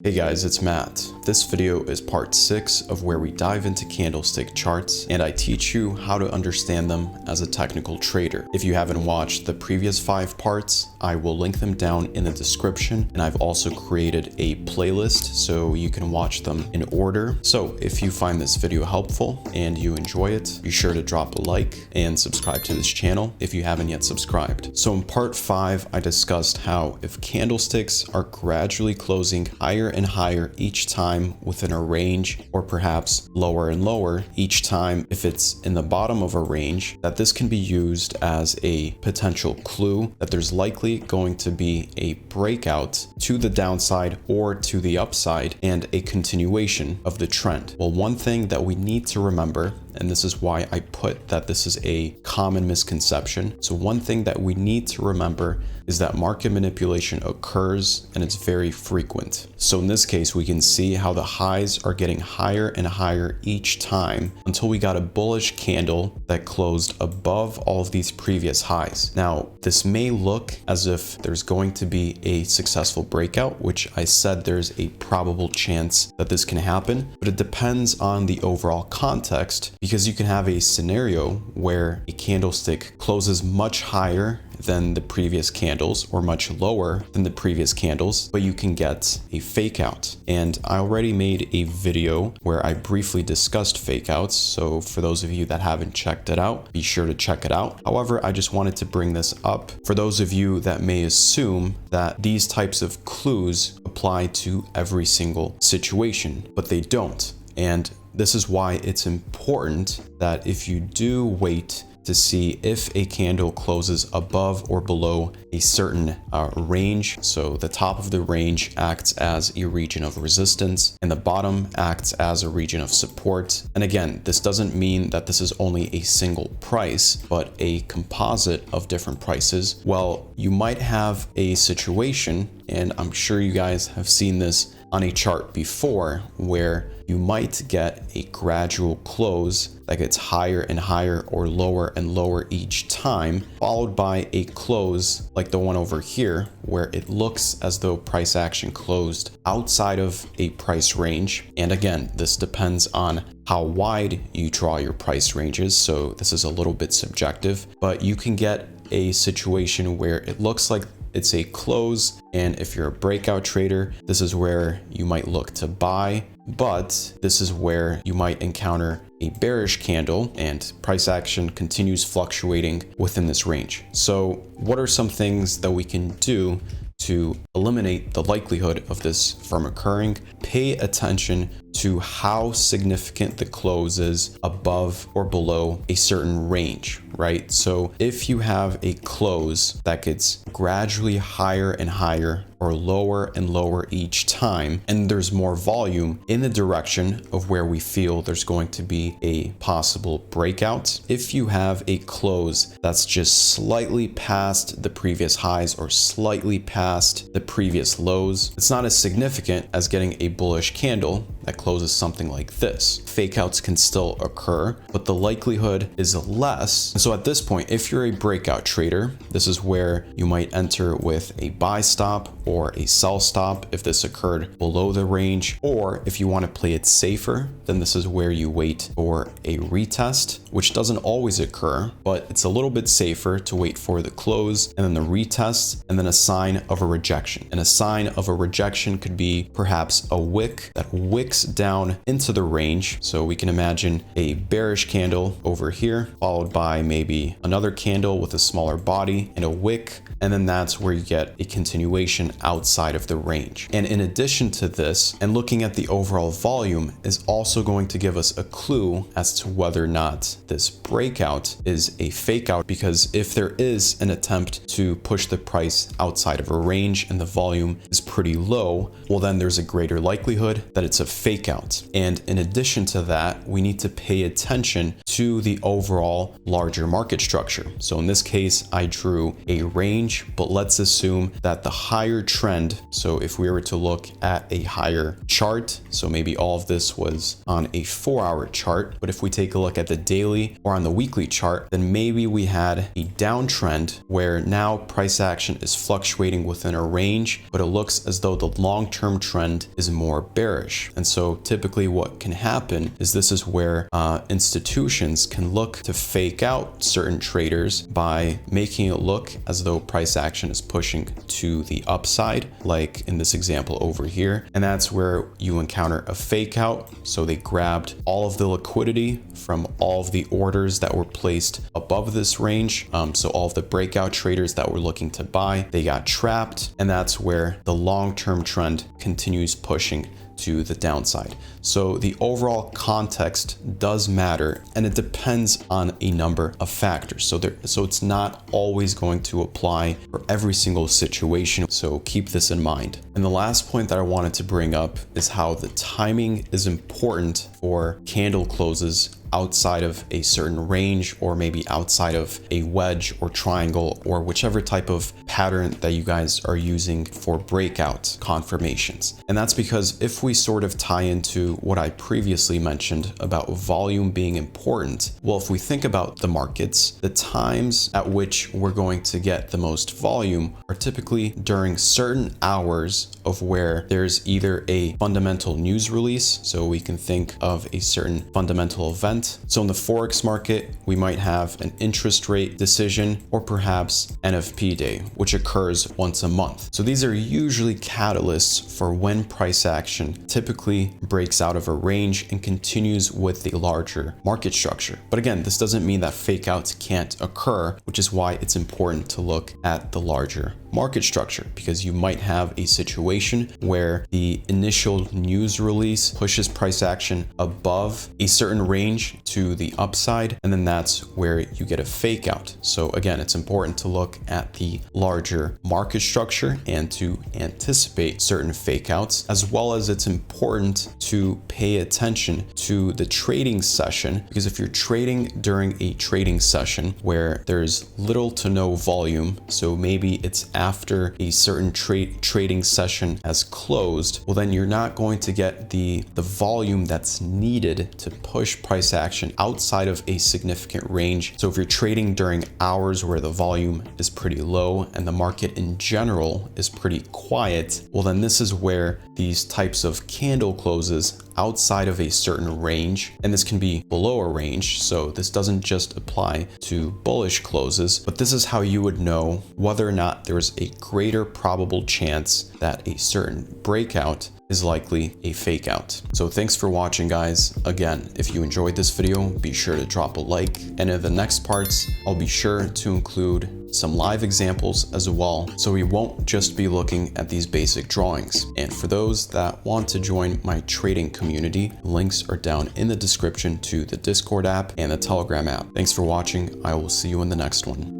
Hey guys, it's Matt. This video is part 6 of where we dive into candlestick charts and I teach you how to understand them as a technical trader. If you haven't watched the previous 5 parts, I will link them down in the description, and I've also created a playlist so you can watch them in order. So if you find this video helpful and you enjoy it, be sure to drop a like and subscribe to this channel if you haven't yet subscribed. So in part 5, I discussed how if candlesticks are gradually closing higher and higher each time within a range, or perhaps lower and lower each time if it's in the bottom of a range, that this can be used as a potential clue that there's likely going to be a breakout to the downside or to the upside and a continuation of the trend. Well, one thing that we need to remember, and this is why I put that this is a common misconception. So one thing that we need to remember is that market manipulation occurs and it's very frequent. So in this case, we can see how the highs are getting higher and higher each time until we got a bullish candle that closed above all of these previous highs. Now, this may look as if there's going to be a successful breakout, which I said there's a probable chance that this can happen, but it depends on the overall context, because you can have a scenario where a candlestick closes much higher than the previous candles or much lower than the previous candles, but you can get a fake out. And I already made a video where I briefly discussed fake outs, so for those of you that haven't checked it out, be sure to check it out. However, I just wanted to bring this up for those of you that may assume that these types of clues apply to every single situation, but they don't. And this is why it's important that if you do wait to see if a candle closes above or below a certain range. So the top of the range acts as a region of resistance and the bottom acts as a region of support. And again, this doesn't mean that this is only a single price, but a composite of different prices. Well, you might have a situation, and I'm sure you guys have seen this on a chart before, where you might get a gradual close that gets higher and higher or lower and lower each time, followed by a close like the one over here, where it looks as though price action closed outside of a price range. And again, this depends on how wide you draw your price ranges, so this is a little bit subjective, but you can get a situation where it looks like it's a close, and if you're a breakout trader, this is where you might look to buy, but this is where you might encounter a bearish candle and price action continues fluctuating within this range. So what are some things that we can do to eliminate the likelihood of this from occurring? Pay attention to how significant the close is above or below a certain range, right? So if you have a close that gets gradually higher and higher or lower and lower each time, and there's more volume in the direction of where we feel there's going to be a possible breakout. If you have a close that's just slightly past the previous highs or slightly past the previous lows, it's not as significant as getting a bullish candle that closes something like this. Fake outs can still occur, but the likelihood is less. And so at this point, if you're a breakout trader, this is where you might enter with a buy stop or a sell stop if this occurred below the range, or if you want to play it safer, then this is where you wait for a retest, which doesn't always occur, but it's a little bit safer to wait for the close and then the retest and then a sign of a rejection. And a sign of a rejection could be perhaps a wick that wicks down into the range. So we can imagine a bearish candle over here, followed by maybe another candle with a smaller body and a wick, and then that's where you get a continuation outside of the range. And in addition to this, and looking at the overall volume is also going to give us a clue as to whether or not this breakout is a fake out, because if there is an attempt to push the price outside of a range and the volume is pretty low, well then there's a greater likelihood that it's a fake out. And in addition to that, we need to pay attention to the overall larger market structure. So in this case, I drew a range, but let's assume that the higher trend, so if we were to look at a higher chart, so maybe all of this was on a 4-hour chart, but if we take a look at the daily or on the weekly chart, then maybe we had a downtrend where now price action is fluctuating within a range, but it looks as though the long-term trend is more bearish. And so typically what can happen is this is where institutions can look to fake out certain traders by making it look as though price action is pushing to the upside, like in this example over here. And that's where you encounter a fake out. So they grabbed all of the liquidity from all of the orders that were placed above this range. So all of the breakout traders that were looking to buy, they got trapped. And that's where the long-term trend continues pushing to the downside. So the overall context does matter, and it depends on a number of factors. So it's not always going to apply for every single situation. So keep this in mind. And the last point that I wanted to bring up is how the timing is important for candle closes outside of a certain range, or maybe outside of a wedge or triangle, or whichever type of pattern that you guys are using for breakout confirmations. And that's because if we sort of tie into what I previously mentioned about volume being important, well, if we think about the markets, the times at which we're going to get the most volume are typically during certain hours of where there's either a fundamental news release, so we can think of a certain fundamental event. So in the Forex market, we might have an interest rate decision, or perhaps NFP day, which occurs once a month. So these are usually catalysts for when price action typically breaks out of a range and continues with the larger market structure. But again, this doesn't mean that fake outs can't occur, which is why it's important to look at the larger market structure, because you might have a situation where the initial news release pushes price action above a certain range to the upside, and then that's where you get a fake out. So again, it's important to look at the larger market structure and to anticipate certain fake outs, as well as it's important to pay attention to the trading session, because if you're trading during a trading session where there's little to no volume, so maybe it's after a certain trading session has closed, well, then you're not going to get the volume that's needed to push price action outside of a significant range. So if you're trading during hours where the volume is pretty low and the market in general is pretty quiet, well, then this is where these types of candle closes outside of a certain range, and this can be below a range, so this doesn't just apply to bullish closes, but this is how you would know whether or not there's a greater probable chance that a certain breakout is likely a fake out. So thanks for watching, guys. Again, if you enjoyed this video, be sure to drop a like, and in the next parts, I'll be sure to include some live examples as well, so we won't just be looking at these basic drawings. And for those that want to join my trading community, links are down in the description to the Discord app and the Telegram app. Thanks for watching. I will see you in the next one.